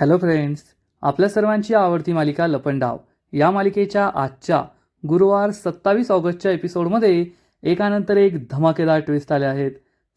Hello friends, आपल्या सर्वांची आवडती मालिका लपंडाव या मालिकेच्या आजच्या गुरुवार 27 ऑगस्टच्या एपिसोडमध्ये एकानंतर एक धमाकेदार ट्विस्ट आले आहेत.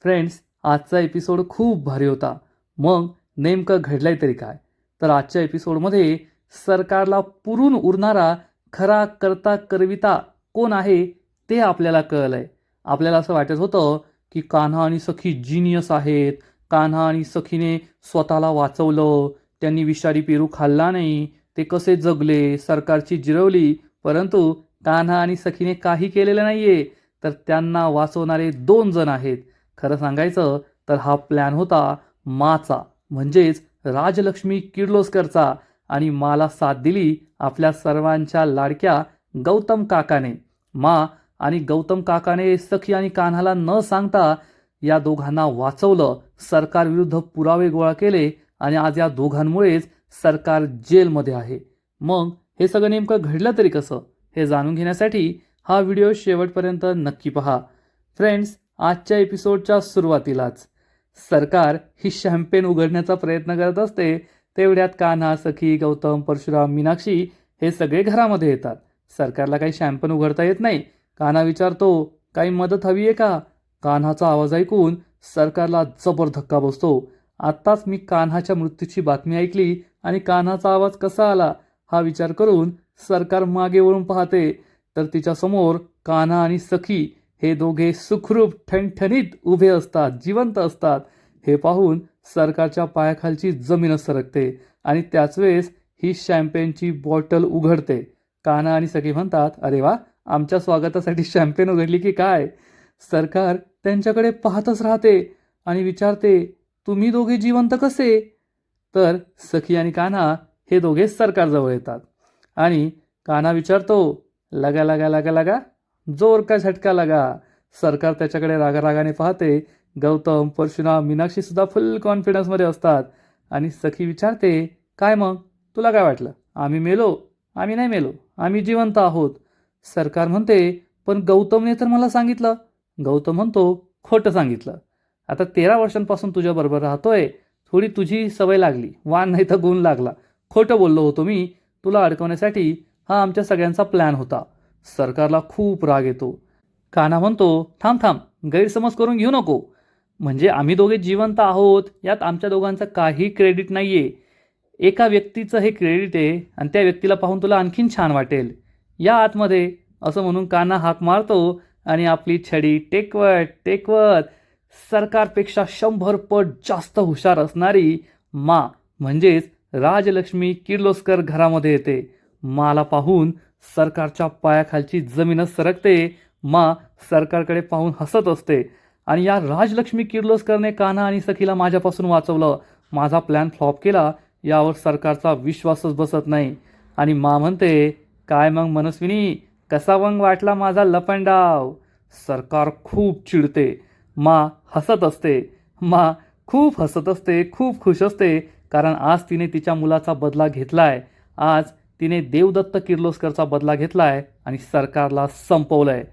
फ्रेंड्स, आजचा एपिसोड खूप भारी होता. मग नेमकं घडलंय तरी काय? तर आजच्या एपिसोडमध्ये सरकारला पुरून उरणारा खरा करता करविता कोण आहे ते आपल्याला कळलंय. आपल्याला असं वाटत होतं की कान्हा आणि सखी जिनियस आहेत. कान्हा आणि सखीने स्वतःला वाचवलं, त्यांनी विषारी पेरू खाल्ला नाही, ते कसे जगले, सरकारची जिरवली. परंतु कान्हा आणि सखीने काही केलेलं नाहीये, तर त्यांना वाचवणारे 2 जण आहेत. खरं सांगायचं तर हा प्लॅन होता माचा, म्हणजेच राजलक्ष्मी किर्लोस्करचा. आणि माला साथ दिली आपल्या सर्वांच्या लाडक्या गौतम काकाने. मा आणि गौतम काकाने सखी आणि कान्हाला न सांगता या दोघांना वाचवलं, सरकारविरुद्ध पुरावे गोळा केले आणि आज या दोघांमुळेच सरकार जेलमध्ये आहे. मग हे सगळं नेमकं घडलं तरी कसं, हे जाणून घेण्यासाठी हा व्हिडिओ शेवटपर्यंत नक्की पहा. फ्रेंड्स, आजच्या एपिसोडच्या सुरुवातीलाच सरकार ही शॅम्पेन उघडण्याचा प्रयत्न करत असते. तेवढ्यात कान्हा, सखी, गौतम, परशुराम, मीनाक्षी हे सगळे घरामध्ये येतात. सरकारला काही शॅम्पेन उघडता येत नाही. कान्हा विचारतो, काही मदत हवी आहे का? कान्हाचा आवाज ऐकून सरकारला जबर धक्का बसतो. आत्ताच मी कान्हाच्या मृत्यूची बातमी ऐकली आणि कान्हाचा आवाज कसा आला हा विचार करून सरकार मागे वळून पाहते, तर तिच्यासमोर कान्हा आणि सखी हे दोघे सुखरूप ठणठणीत उभे असतात, जिवंत असतात. हे पाहून सरकारच्या पायाखालची जमीनच सरकते आणि त्याच वेळेस ही शॅम्पेनची बॉटल उघडते. कान्हा आणि सखी म्हणतात, अरे वा, आमच्या स्वागतासाठी शॅम्पेन उघडली की काय? सरकार त्यांच्याकडे पाहतच राहते आणि विचारते, तुम्ही दोघे जिवंत कसे? तर सखी आणि कान्हा हे दोघे सरकारजवळ येतात आणि कान्हा विचारतो, लगा लगा लगा लगा, जोर का झटका लगा. सरकार त्याच्याकडे रागारागाने पाहते. गौतम, परशुराम, मीनाक्षी सुद्धा फुल कॉन्फिडन्समध्ये असतात आणि सखी विचारते, काय मग, तुला काय वाटलं? आम्ही मेलो? आम्ही नाही मेलो, आम्ही जिवंत आहोत. सरकार म्हणते, पण गौतमने तर मला सांगितलं. गौतम म्हणतो, खोटं सांगितलं. आता 13 वर्षांपासून तुझ्याबरोबर राहतोय, थोडी तुझी सवय लागली, वाण नाही तर गुण लागला. खोटं बोललो होतो मी. तुला अडकवण्यासाठी हा आमच्या सगळ्यांचा प्लॅन होता. सरकारला खूप राग येतो. कान्हा म्हणतो, थांब थांब, गैरसमज करून घेऊ नको. म्हणजे आम्ही दोघे जिवंत आहोत यात आमच्या दोघांचं काही क्रेडिट नाहीये. एका व्यक्तीचं हे क्रेडिट आहे आणि त्या व्यक्तीला पाहून तुला आणखीन छान वाटेल. या आतमध्ये, असं म्हणून कान्हा हाक मारतो आणि आपली छडी टेकवत टेकवत सरकारपेक्षा 100 पट जास्त हुशार असणारी मा म्हणजेच राजलक्ष्मी किर्लोस्कर घरामध्ये येते. माला पाहून सरकारच्या पायाखालची जमीनच सरकते. मा सरकारकडे पाहून हसत असते आणि या राजलक्ष्मी किर्लोस्करने कान्हा आणि सखीला माझ्यापासून वाचवलं, माझा प्लॅन फ्लॉप केला, यावर सरकारचा विश्वासच बसत नाही. आणि मा म्हणते, काय मग मनस्विनी, कसा मग वाटला माझा लपंडाव? सरकार खूप चिडते. मा हसत असते. मा खूप हसत असते, खूप खुश असते, कारण आज तिने तिच्या मुलाचा बदला घेतलाय. आज तिने देवदत्त किर्लोस्करचा बदला घेतलाय आणि सरकारला संपवलंय.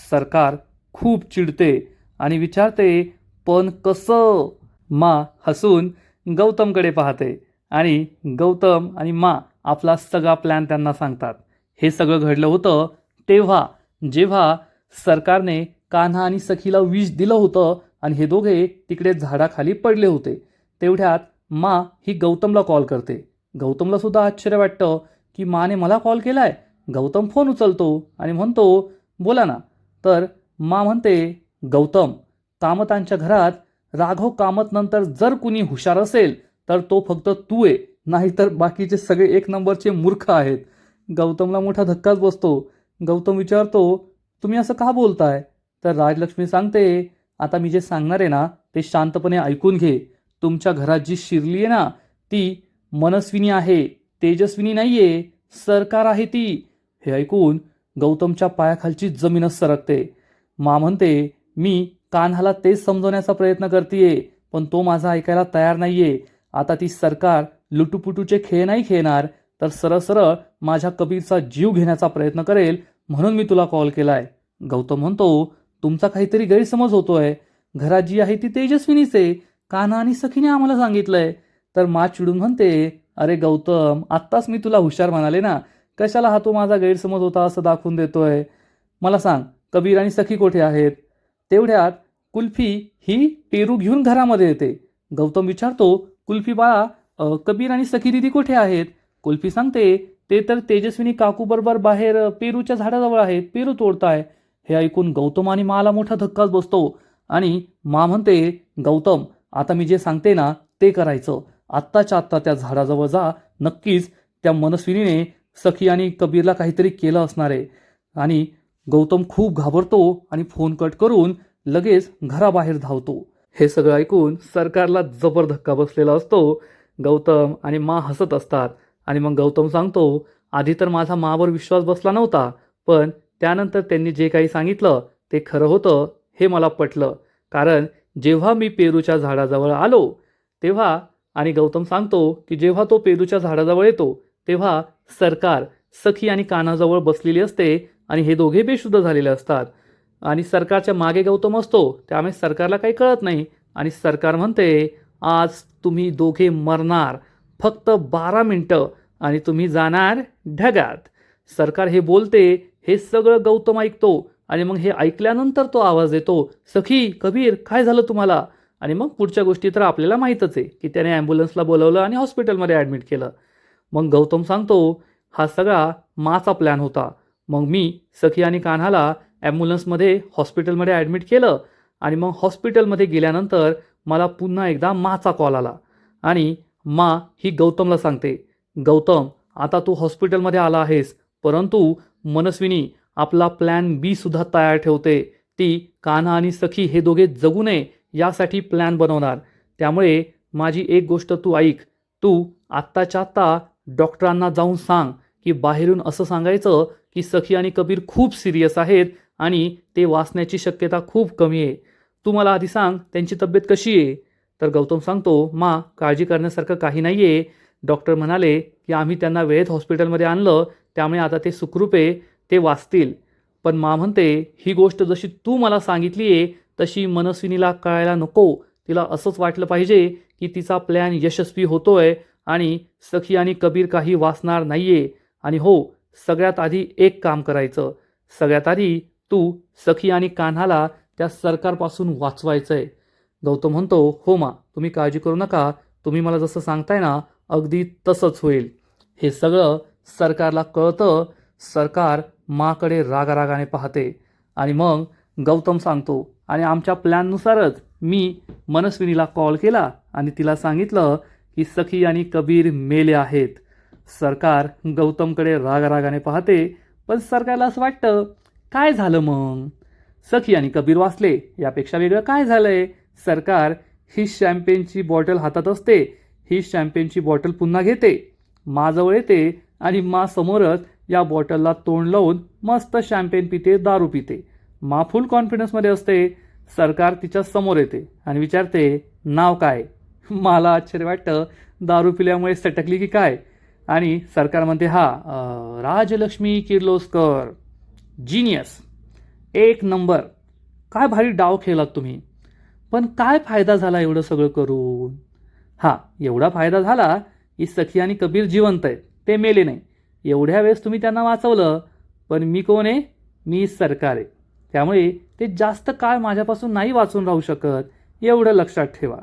सरकार खूप चिडते आणि विचारते, पण कसं? मा हसून गौतमकडे पाहते आणि गौतम आणि मा आपला सगळा प्लॅन त्यांना सांगतात. हे सगळं घडलं होतं तेव्हा, जेव्हा सरकारने कान्हा आणि सखीला विष दिलं होतं आणि हे दोघे तिकडे झाडाखाली पडले होते. तेवढ्यात मा ही गौतमला कॉल करते. गौतमला सुद्धा आश्चर्य वाटतं की माने मला कॉल केलाय. गौतम फोन उचलतो आणि म्हणतो, बोला ना. तर मा म्हणते, गौतम, कामतांच्या घरात राघव कामत नंतर जर कुणी हुशार असेल तर तो फक्त तू आहे, नाहीतर बाकीचे सगळे 1 नंबरचे मूर्ख आहेत. गौतमला मोठा धक्काच बसतो. गौतम विचारतो, तुम्ही असं का बोलताय? तर राजलक्ष्मी सांगते, आता मी जे सांगणार आहे ना ते शांतपणे ऐकून घे. तुमच्या घरात जी शिरली आहे ना, ती मनस्विनी आहे, तेजस्विनी नाहीये, सरकार आहे ती. हे ऐकून गौतमच्या पायाखालची जमीनच सरकते. मा म्हणते, मी कान्हाला तेच समजवण्याचा प्रयत्न करतेय, पण तो माझा ऐकायला तयार नाहीये. आता ती सरकार लुटूपुटूचे खेळ नाही खेळणार, तर सरळ सरळ माझ्या कबीरचा जीव घेण्याचा प्रयत्न करेल, म्हणून मी तुला कॉल केलाय. गौतम म्हणतो, तुमचा काहीतरी गैरसमज होतोय. घरात जी आहे ती तेजस्विनीच आहे. कान्हा आणि सखीने आम्हाला सांगितलंय. तर मा चिडून म्हणते, अरे गौतम, आत्ताच मी तुला हुशार म्हणाले ना, कशाला हा तू माझा गैरसमज होता असं दाखवून देतोय. मला सांग, कबीर आणि सखी कुठे आहेत? तेवढ्यात कुल्फी ही पेरू घेऊन घरामध्ये येते. गौतम विचारतो, कुल्फी बाळा, कबीर आणि सखी दिदी कुठे आहेत? कुल्फी सांगते, ते तर तेजस्विनी काकू बरोबर बाहेर पेरूच्या झाडाजवळ आहेत, पेरू तोडताय. हे ऐकून गौतम आणि माला मोठा धक्काच बसतो आणि मा म्हणते, गौतम, आता मी जे सांगते ना ते करायचं. आत्ताच्या आत्ता त्या झाडाजवळ जा. नक्कीच त्या मनस्विनीने सखी आणि कबीरला काहीतरी केलं असणार आहे. आणि गौतम खूप घाबरतो आणि फोन कट करून लगेच घराबाहेर धावतो. हे सगळं ऐकून सरकारला जबर धक्का बसलेला असतो. गौतम आणि मा हसत असतात आणि मग गौतम सांगतो, आधी तर माझा मावर विश्वास बसला नव्हता, पण त्यानंतर त्यांनी जे काही सांगितलं ते खरं होतं हे मला पटलं. कारण जेव्हा मी पेरूच्या झाडाजवळ आलो तेव्हा, आणि गौतम सांगतो की जेव्हा तो पेरूच्या झाडाजवळ येतो तेव्हा सरकार सखी आणि कान्हाजवळ बसलेली असते आणि हे दोघे बेशुद्ध झालेले असतात. आणि सरकारच्या मागे गौतम असतो, त्यामुळे सरकारला काही कळत नाही. आणि सरकार म्हणते, आज तुम्ही दोघे मरणार, फक्त 12 मिनिटं आणि तुम्ही जाणार ढगात. सरकार हे बोलते, हे सगळं गौतम ऐकतो आणि मग हे ऐकल्यानंतर तो आवाज देतो, सखी, कबीर, काय झालं तुम्हाला? आणि मग पुढच्या गोष्टी तर आपल्याला माहीतच आहे की त्याने ॲम्ब्युलन्सला बोलवलं आणि हॉस्पिटलमध्ये ॲडमिट केलं. मग गौतम सांगतो, हा सगळा माचा प्लॅन होता. मग मी सखी आणि कान्हाला ॲम्ब्युलन्समध्ये हॉस्पिटलमध्ये ॲडमिट केलं आणि मग हॉस्पिटलमध्ये गेल्यानंतर मला पुन्हा एकदा माचा कॉल आला आणि मा ही गौतमला सांगते, गौतम, आता तू हॉस्पिटलमध्ये आला आहेस, परंतु मनस्विनी आपला प्लॅन बी सुद्धा तयार ठेवते. ती कान्हा आणि सखी हे दोघे जगू नये यासाठी प्लॅन बनवणार. त्यामुळे माझी एक गोष्ट तू ऐक. तू आत्ताच्या आत्ता डॉक्टरांना जाऊन सांग की बाहेरून असं सांगायचं की सखी आणि कबीर खूप सिरियस आहेत आणि ते वाचण्याची शक्यता खूप कमी आहे. तू मला आधी सांग, त्यांची तब्येत कशी आहे? तर गौतम सांगतो, मा, काळजी करण्यासारखं काही नाही आहे. डॉक्टर म्हणाले की आम्ही त्यांना वेळेत हॉस्पिटलमध्ये आणलं, त्यामुळे आता ते सुखरूप आहे, ते वाचतील. पण मा म्हणते, ही गोष्ट जशी तू मला सांगितली आहे तशी मनस्विनीला कळायला नको. तिला असंच वाटलं पाहिजे की तिचा प्लॅन यशस्वी होतोय आणि सखी आणि कबीर काही वाचणार नाहीये. आणि हो, सगळ्यात आधी एक काम करायचं. सगळ्यात आधी तू सखी आणि कान्हाला त्या सरकारपासून वाचवायचं आहे. गौतम म्हणतो, हो मा, तुम्ही काळजी करू नका. तुम्ही मला जसं सांगताय ना अगदी तसंच होईल. हे सगळं सरकारला कळतं. सरकार माकडे रागारागाने पाहते आणि मग गौतम सांगतो, आणि आमच्या प्लॅननुसारच मी मनस्विनीला कॉल केला आणि तिला सांगितलं की सखी आणि कबीर मेले आहेत. सरकार गौतमकडे रागारागाने पाहते, पण सरकारला असं वाटतं, काय झालं मग? सखी आणि कबीर वाचले यापेक्षा वेगळं काय झालंय? सरकार ही शॅम्पेनची बॉटल हातात असते. ही शॅम्पेनची बॉटल पुन्हा घेते, माजवळ येते आणि मा समोरच या बॉटलला तोंड लावून मस्त शॅम्पेन पिते, दारू पिते. मा फुल कॉन्फिडन्समध्ये असते. सरकार तिच्या समोर येते आणि विचारते, नाव काय? मला आश्चर्य वाटतं, दारू पिल्यामुळे सटकली की काय? आणि सरकार म्हणते, राजलक्ष्मी किर्लोस्कर, जिनियस, एक नंबर, काय भारी डाव खेळलात तुम्ही. पण काय फायदा झाला एवढं सगळं करून? एवढा फायदा झाला की सखी आणि कबीर जिवंत आहेत, ते मेले नाही. एवढ्या वेळेस तुम्ही त्यांना वाचवलं, पण मी कोण आहे? मी सरकार आहे. त्यामुळे ते जास्त काळ माझ्यापासून नाही वाचून राहू शकत, एवढं लक्षात ठेवा.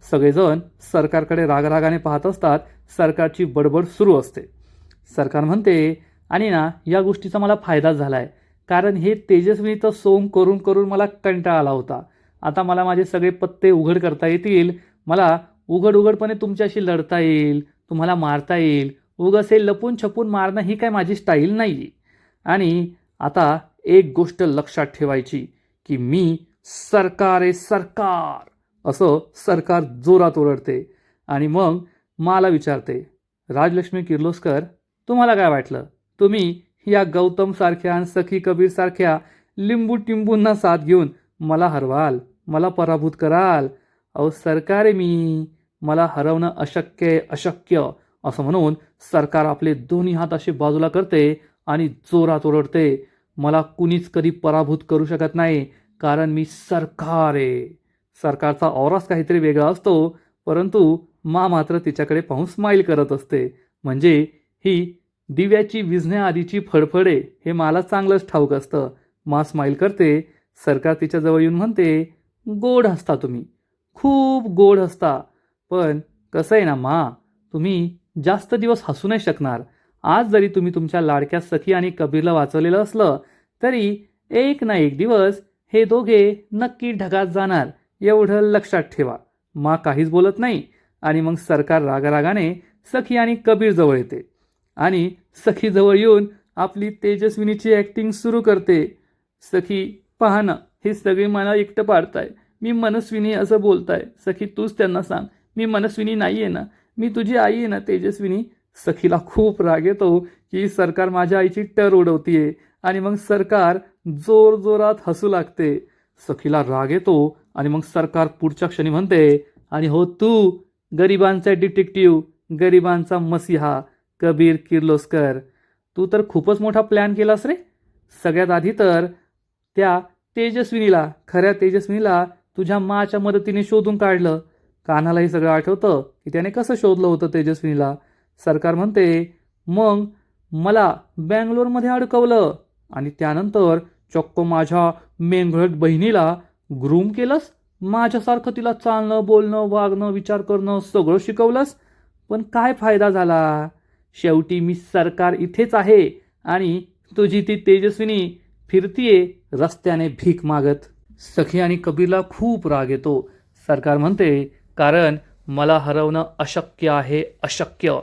सगळेजण सरकारकडे रागरागाने पाहत असतात. सरकारची बडबड सुरू असते. सरकार म्हणते, आणि ना या गोष्टीचा मला फायदा झाला आहे, कारण हे तेजस्विनीचं सोंग करून करून मला कंटाळा आला होता. आता मला माझे सगळे पत्ते उघड करता येतील. मला उघडपणे तुमच्याशी लढता येईल, तुम्हाला मारता येईल. उगाच हे लपून छपून मारणं ही काय माझी स्टाईल नाही आहे. आणि आता एक गोष्ट लक्षात ठेवायची की मी सरकार आहे, सरकार, असं सरकार जोरात ओरडते. आणि मग मला विचारते, राजलक्ष्मी किर्लोस्कर, तुम्हाला काय वाटलं? तुम्ही या गौतम सारख्या आणि सखी कबीर सारख्या लिंबू टिंबूंना साथ घेऊन मला हरवाल, मला पराभूत कराल? अहो, सरकार आहे मी, मला हरवणं अशक्य आहे, अशक्य, असं म्हणून सरकार आपले दोन्ही हात असे बाजूला करते आणि जोरात ओरडते, मला कुणीच कधी पराभूत करू शकत नाही, कारण मी सरकार आहे. सरकारचा औराच काहीतरी वेगळा असतो, परंतु मा मात्र तिच्याकडे पाहून स्माईल करत असते. म्हणजे ही दिव्याची विझण्याआधीची फडफडे हे मला चांगलंच ठाऊक असतं. मा स्माईल करते. सरकार तिच्याजवळ येऊन म्हणते, गोड हसता तुम्ही, खूप गोड हसता. पण कसं आहे ना मा, तुम्ही जास्त दिवस हसू नाही शकणार. आज जरी तुम्ही तुमच्या लाडक्या सखी आणि कबीरला वाचवलेलं असलं तरी एक ना एक दिवस हे दोघे नक्की ढगात जाणार, एवढं लक्षात ठेवा. मा काहीच बोलत नाही आणि मग सरकार रागारागाने सखी आणि कबीर जवळ येते आणि सखीजवळ येऊन आपली तेजस्विनीची ॲक्टिंग सुरू करते. सखी पहा ना, हे सगळे मला एकटं पाडताय. मी मनस्विनी असं बोलताय. सखी तूच त्यांना सांग, मी मनस्विनी नाही आहे ना, मी तुझी आई आहे ना तेजस्विनी. सखीला खूप राग येतो की सरकार माझ्या आईची टर उडवतीये आणि मग सरकार जोरजोरात हसू लागते. सखीला राग येतो आणि मग सरकार पुढच्या क्षणी म्हणते, आणि हो तू गरिबांचा डिटेक्टिव्ह, गरिबांचा मसिहा कबीर किर्लोस्कर, तू तर खूपच मोठा प्लॅन केलास रे. सगळ्यात आधी तर त्या तेजस्विनीला, खऱ्या तेजस्विनीला तुझ्या माच्या मदतीने शोधून काढलं. कान्हालाही सगळं आठवतं की त्याने कसं शोधलं होतं तेजस्विनीला. सरकार म्हणते, मग मला बँगलोरमध्ये अडकवलं आणि त्यानंतर चक्क माझ्या मेंघळट बहिणीला ग्रूम केलंस. माझ्यासारखं तिला चालणं, बोलणं, वागणं, विचार करणं सगळं शिकवलंस. पण काय फायदा झाला? शेवटी मी सरकार इथेच आहे आणि तुझी ती तेजस्विनी फिरतीये रस्त्याने भीक मागत. सखी आणि कबीरला खूप राग येतो. सरकार म्हणते, कारण मला हरवणं अशक्य आहे, अशक्य.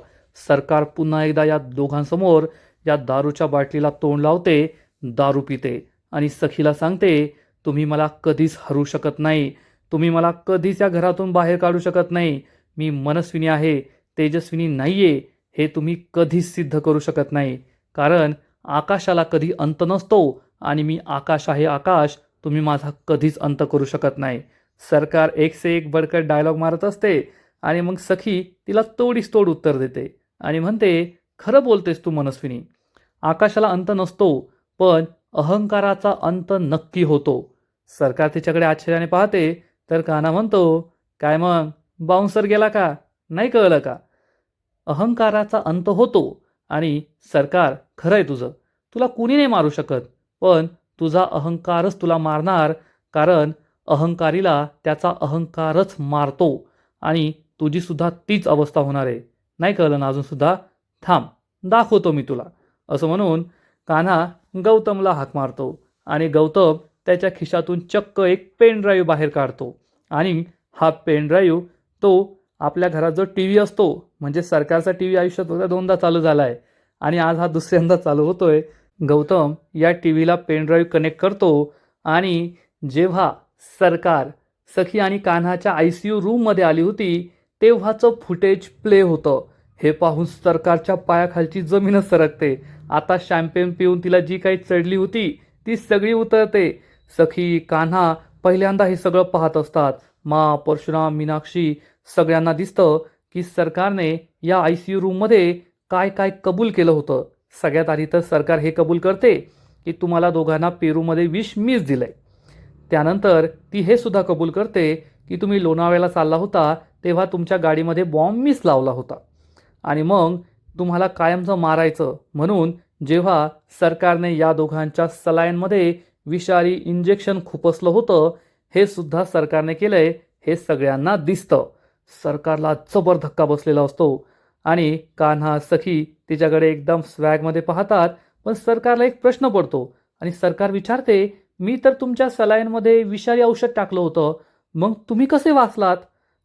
सरकार पुन्हा एकदा या दोघांसमोर या दारूच्या बाटलीला तोंड लावते, दारू पिते आणि सखीला सांगते, तुम्ही मला कधीच हरू शकत नाही. तुम्ही मला कधीच या घरातून बाहेर काढू शकत नाही. मी मनस्विनी आहे, तेजस्विनी नाहीये, हे तुम्ही कधीच सिद्ध करू शकत नाही. कारण आकाशाला कधी अंत नसतो आणि मी आकाश आहे आकाश, तुम्ही माझा कधीच अंत करू शकत नाही. सरकार एक से एक बडकट डायलॉग मारत असते आणि मग सखी तिला तोडीस तोड उत्तर देते आणि म्हणते, खरं बोलतेस तू मनस्विनी. आकाशाला अंत नसतो, पण अहंकाराचा अंत नक्की होतो. सरकार तिच्याकडे आश्चर्याने पाहते तर कान्हा म्हणतो, काय मग बाउन्सर गेला का? नाही कळलं का? अहंकाराचा अंत होतो आणि सरकार खरं आहे तुझं, तुला कुणी नाही मारू शकत, पण तुझा अहंकारच तुला मारणार. कारण अहंकारीला त्याचा अहंकारच मारतो आणि तुझी सुद्धा तीच अवस्था होणार आहे. नाही कळलं ना अजूनसुद्धा? थांब, दाखवतो मी तुला. असं म्हणून कान्हा गौतमला हाक मारतो आणि गौतम त्याच्या खिशातून चक्क एक पेन ड्राईव्ह बाहेर काढतो आणि हा पेन ड्राईव्ह तो आपल्या घरात जो टी व्ही असतो, म्हणजे सरकारचा टी व्ही आयुष्यात होता दोनदा चालू झाला आहे आणि आज हा दुसऱ्यांदा चालू होतोय. गौतम या टी व्हीला पेन ड्राईव्ह कनेक्ट करतो आणि जेव्हा सरकार सखी आणि कान्हाच्या ICU रूममध्ये आली होती तेव्हाचं फुटेज प्ले होतं. हे पाहून सरकारच्या पायाखालची जमीनच सरकते. आता शॅम्पेन पिऊन तिला जी काही चढली होती ती सगळी उतरते. सखी कान्हा पहिल्यांदा हे सगळं पाहत असतात. मा, परशुराम, मीनाक्षी सगळ्यांना दिसतं की सरकारने या ICU रूममध्ये काय काय कबूल केलं होतं. सगळ्यात आधी तर सरकार हे कबूल करते की तुम्हाला दोघांना पेरूमध्ये विष मीच दिलंय. त्यानंतर ती हे सुद्धा कबूल करते की तुम्ही लोणावळ्याला चालला होता तेव्हा तुमच्या गाडीमध्ये बॉम्ब मीच लावला होता आणि मग तुम्हाला कायमचं मारायचं म्हणून जेव्हा सरकारने या दोघांच्या सलाईनमध्ये विषारी इंजेक्शन खुपसलं होतं हे सुद्धा सरकारने केलंय हे सगळ्यांना दिसतं. सरकारला जबर धक्का बसलेला असतो आणि कान्हा सखी तिच्याकडे एकदम स्वॅगमध्ये पाहतात. पण सरकारला एक प्रश्न पडतो आणि सरकार विचारते, मी तर तुमच्या सलाईनमध्ये विषारी औषध टाकलं होतं, मग तुम्ही कसे वाचलात?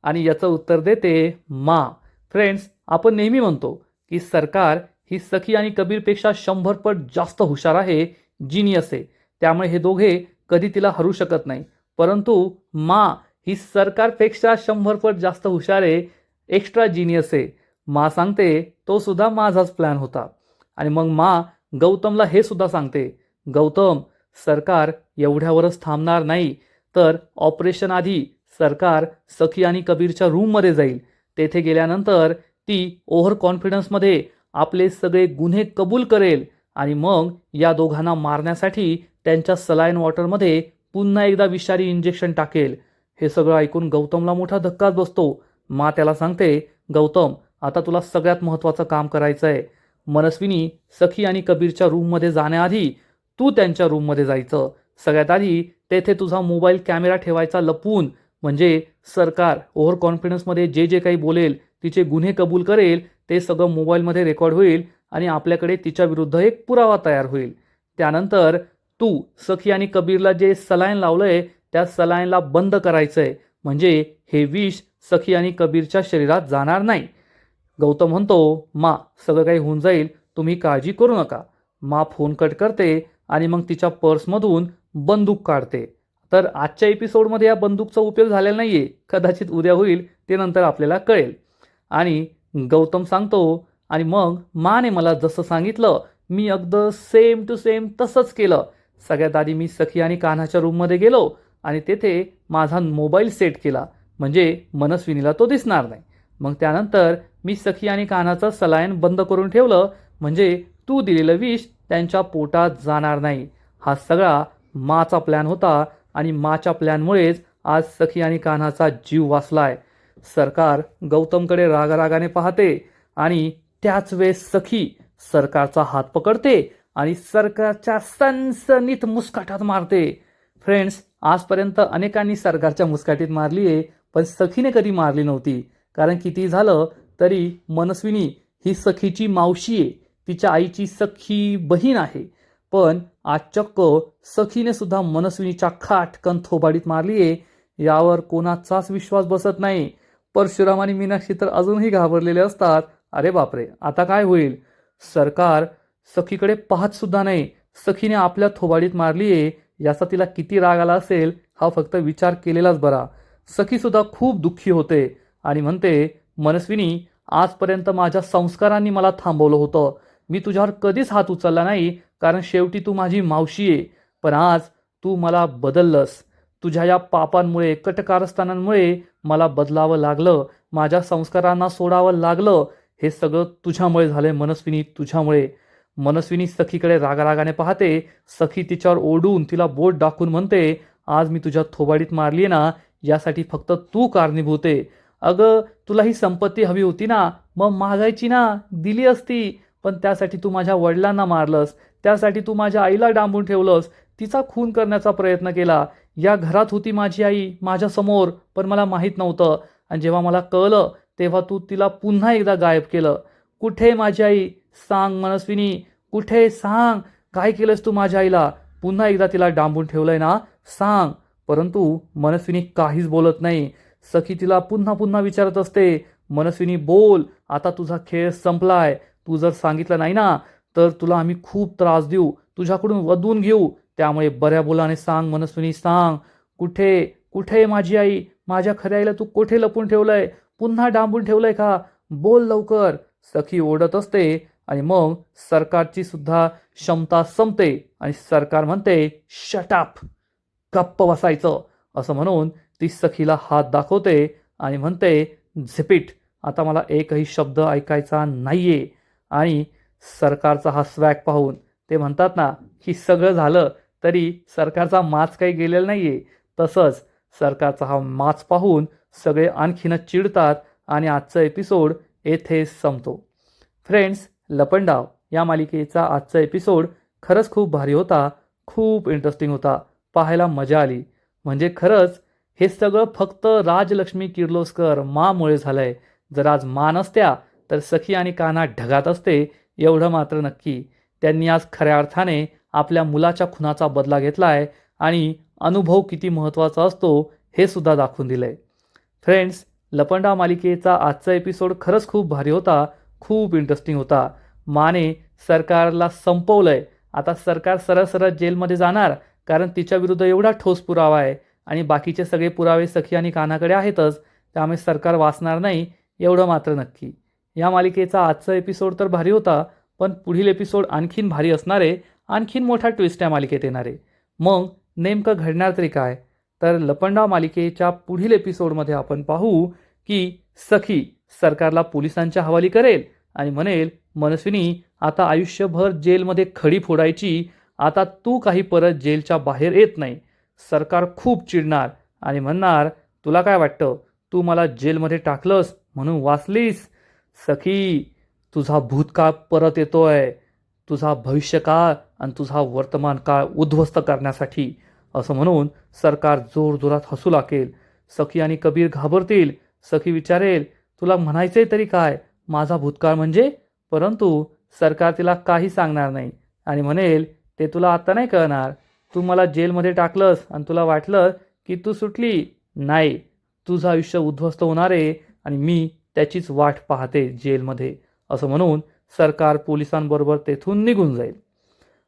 आणि याचं उत्तर देते मा. फ्रेंड्स, आपण नेहमी म्हणतो की सरकार ही सखी आणि कबीरपेक्षा 100 पट जास्त हुशार आहे, जिनियस आहे. त्यामुळे हे दोघे कधी तिला हरू शकत नाही. परंतु मा ही सरकारपेक्षा 100 पट जास्त हुशार आहे, एक्स्ट्रा जिनियस आहे. मा सांगते तो सुद्धा माझाच प्लॅन होता. आणि मग मा गौतमला हे सुद्धा सांगते, गौतम, सरकार एवढ्यावरच थांबणार नाही, तर ऑपरेशन आधी सरकार सखी आणि कबीरच्या रूममध्ये जाईल. तेथे गेल्यानंतर ती ओव्हर कॉन्फिडन्समध्ये आपले सगळे गुन्हे कबूल करेल आणि मग या दोघांना मारण्यासाठी त्यांच्या सलाईन वॉटरमध्ये पुन्हा एकदा विषारी इंजेक्शन टाकेल. हे सगळं ऐकून गौतमला मोठा धक्काच बसतो मा त्याला सांगते, गौतम आता तुला सगळ्यात महत्त्वाचं काम करायचं आहे. मनस्विनी, सखी आणि कबीरच्या रूममध्ये जाण्याआधी तू त्यांच्या रूममध्ये जायचं. सगळ्यात आधी तेथे तुझा मोबाईल कॅमेरा ठेवायचा लपवून, म्हणजे सरकार ओव्हर कॉन्फिडन्समध्ये जे जे काही बोलेल, तिचे गुन्हे कबूल करेल, ते सगळं मोबाईलमध्ये रेकॉर्ड होईल आणि आपल्याकडे तिच्या विरुद्ध एक पुरावा तयार होईल. त्यानंतर तू सखी आणि कबीरला जे सलाईन लावलंय त्या सलाईनला बंद करायचंय, म्हणजे हे विष सखी आणि कबीरच्या शरीरात जाणार नाही. गौतम म्हणतो, मा सगळं काही होऊन जाईल, तुम्ही काळजी करू नका. मा फोन कट करते आणि मग तिच्या पर्समधून बंदूक काढते. तर आजच्या एपिसोडमध्ये या बंदूकचा उपयोग झालेला नाहीये, कदाचित उद्या होईल, ते नंतर आपल्याला कळेल. आणि गौतम सांगतो, आणि मग माने मला जसं सांगितलं मी अगदी सेम टू सेम तसंच केलं. सगळ्यात आधी मी सखी आणि कान्हाच्या रूममध्ये गेलो आणि तेथे माझा मोबाईल सेट केला, म्हणजे मनस्विनीला तो दिसणार नाही. मग त्यानंतर मी सखी आणि कान्हाचं सलाईन बंद करून ठेवलं, म्हणजे तू दिलेलं विष त्यांच्या पोटात जाणार नाही. हा सगळा माचा प्लॅन होता आणि माच्या प्लॅनमुळेच आज सखी आणि कान्हाचा जीव वाचलाय. सरकार गौतमकडे रागारागाने पाहते आणि त्याच वेळेस सखी सरकारचा हात पकडते आणि सरकारच्या सनसनीत मुस्काटात मारते. फ्रेंड्स, आजपर्यंत अनेकांनी सरकारच्या मुस्काटीत मारली आहे, पण सखीने कधी मारली नव्हती. कारण किती झालं तरी मनस्विनी ही सखीची मावशी आहे, तिच्या आईची सखी बहीण आहे. पण आज चक्क सखीने सुद्धा मनस्विनीच्या खाटकन थोबाडीत मारली आहे. यावर कोणाचाच विश्वास बसत नाही. परशुराम आणि मीनाक्षी तर अजूनही घाबरलेले असतात. अरे बापरे, आता काय होईल. सरकार सखीकडे पाहत सुद्धा नाही. सखीने आपल्या थोबाडीत मारली आहे, याचा तिला किती राग आला असेल हा फक्त विचार केलेलाच बरा. सखी सुद्धा खूप दुःखी होते आणि म्हणते, मनस्विनी आजपर्यंत माझ्या संस्कारांनी मला थांबवलं होतं. मी तुझ्यावर कधीच हात उचलला नाही, कारण शेवटी तू माझी मावशी आहे. पण आज तू मला बदललंस. तुझ्या या पापांमुळे, कटकारस्थानांमुळे मला बदलावं लागलं, माझ्या संस्कारांना सोडावं लागलं. हे सगळं तुझ्यामुळे झालंय मनस्विनी, तुझ्यामुळे. मनस्विनी सखीकडे रागारागाने पाहते. सखी तिच्यावर ओढून तिला बोट दाखवून म्हणते, आज मी तुझ्या थोबाडीत मारली ना, यासाठी फक्त तू कारणीभूत आहे. अगं तुला ही संपत्ती हवी होती ना, मग मागायची ना, दिली असती. पण त्यासाठी तू माझ्या वडिलांना मारलंस, त्यासाठी तू माझ्या आईला डांबून ठेवलंस, तिचा खून करण्याचा प्रयत्न केला. या घरात होती माझी आई माझ्यासमोर, पण मला माहीत नव्हतं. आणि जेव्हा मला कळलं तेव्हा तू तिला पुन्हा एकदा गायब केलं. कुठे माझी आई, सांग मनस्विनी, कुठे, सांग. काय केलंस तू माझ्या आईला? पुन्हा एकदा तिला डांबून ठेवलंय ना, सांग. परंतु मनस्विनी काहीच बोलत नाही. सखी तिला पुन्हा पुन्हा विचारत असते, मनस्विनी बोल, आता तुझा खेळ संपलाय. तू जर सांगितलं नाही ना, तर तुला आम्ही खूप त्रास देऊ, तुझ्याकडून वधवून घेऊ. त्यामुळे बऱ्या बोलाने सांग मनस्विनी, सांग. कुठे कुठे माझी आई? माझ्या खऱ्या आईला तू कुठे लपून ठेवलंय? पुन्हा डांबून ठेवलंय का? बोल लवकर. सखी ओढत असते आणि मग सरकारची सुद्धा क्षमता संपते आणि सरकार म्हणते, शट अप, गप्प बसायचं. असं म्हणून ती सखीला हात दाखवते आणि म्हणते, झिपिट, आता मला एकही शब्द ऐकायचा नाहीये. आणि सरकारचा हा स्वॅग पाहून ते म्हणतात ना, की सगळं झालं तरी सरकारचा माच काही गेलेला नाहीये. तसंच सरकारचा हा माच पाहून सगळे आणखीनच चिडतात आणि आजचा एपिसोड येथेच संपतो. फ्रेंड्स, लपंडाव या मालिकेचा आजचा एपिसोड खरंच खूप भारी होता, खूप इंटरेस्टिंग होता, पाहायला मजा आली. म्हणजे खरंच हे सगळं फक्त राजलक्ष्मी किर्लोस्कर मामुळे झालंय. जर आज मा नसत्या तर सखी आणि कान्हा ढगात असते, एवढं मात्र नक्की. त्यांनी आज खऱ्या अर्थाने आपल्या मुलाच्या खुनाचा बदला घेतलाय आणि अनुभव किती महत्त्वाचा असतो हे सुद्धा दाखवून दिलंय. फ्रेंड्स, लपंडाव मालिकेचा आजचा एपिसोड खरंच खूप भारी होता, खूप इंटरेस्टिंग होता. माने सरकारला संपवलंय. आता सरकार सरळ सरळ जेलमध्ये जाणार, कारण तिच्या विरुद्ध एवढा ठोस पुरावा आहे आणि बाकीचे सगळे पुरावे सखी आणि कान्हाकडे आहेतच. त्यामुळे सरकार वाचणार नाही, एवढं मात्र नक्की. या मालिकेचा आजचा एपिसोड तर भारी होता, पण पुढील एपिसोड आणखीन भारी असणार आहे. आणखीन मोठा ट्विस्ट या मालिकेत येणार आहे. मग नेमकं घडणार तरी काय? तर लपंडाव मालिकेच्या पुढील एपिसोडमध्ये आपण पाहू की सखी सरकारला पोलिसांच्या हवाली करेल आणि म्हणेल, मनस्विनी आता आयुष्यभर जेलमध्ये खडी फोडायची, आता तू काही परत जेलच्या बाहेर येत नाही. सरकार खूप चिडणार आणि म्हणणार, तुला काय वाटतं तू मला जेलमध्ये टाकलंस म्हणून वाचलीस. सखी, तुझा भूतकाळ परत येतोय, तुझा भविष्यकाळ आणि तुझा वर्तमान काळ उद्ध्वस्त करण्यासाठी, असं म्हणून सरकार जोरजोरात हसू लागेल. सखी आणि कबीर घाबरतील. सखी विचारेल, तुला म्हणायचंय तरी काय, माझा भूतकाळ म्हणजे? परंतु सरकार तिला काही सांगणार नाही आणि म्हणेल, ते तुला आता नाही कळणार. तू मला जेलमध्ये टाकलंस आणि तुला वाटलं की तू सुटली. नाही, तुझं आयुष्य उद्ध्वस्त होणार आहे आणि मी त्याचीच वाट पाहते जेलमध्ये, असं म्हणून सरकार पोलिसांबरोबर तेथून निघून जाईल.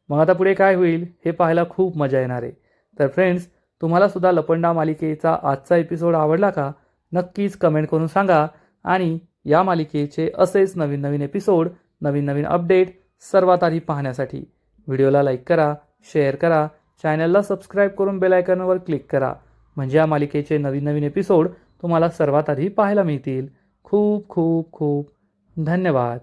मग आता पुढे काय होईल हे पाहायला खूप मजा येणार आहे. तर फ्रेंड्स, तुम्हाला सुद्धा लपंडाव मालिकेचा आजचा एपिसोड आवडला का? नक्कीच कमेंट करून सांगा. आणि या मालिकेचे असेच नवीन नवीन एपिसोड, नवीन नवीन अपडेट सर्वात आधी पाहण्यासाठी व्हिडिओला लाईक करा, शेअर करा, चॅनलला सबस्क्राईब करून बेल आयकॉनवर क्लिक करा. म्हणजे या मालिकेचे नवीन नवीन एपिसोड तुम्हाला सर्वात आधी पाहायला मिळतील. खूप खूप खूप धन्यवाद.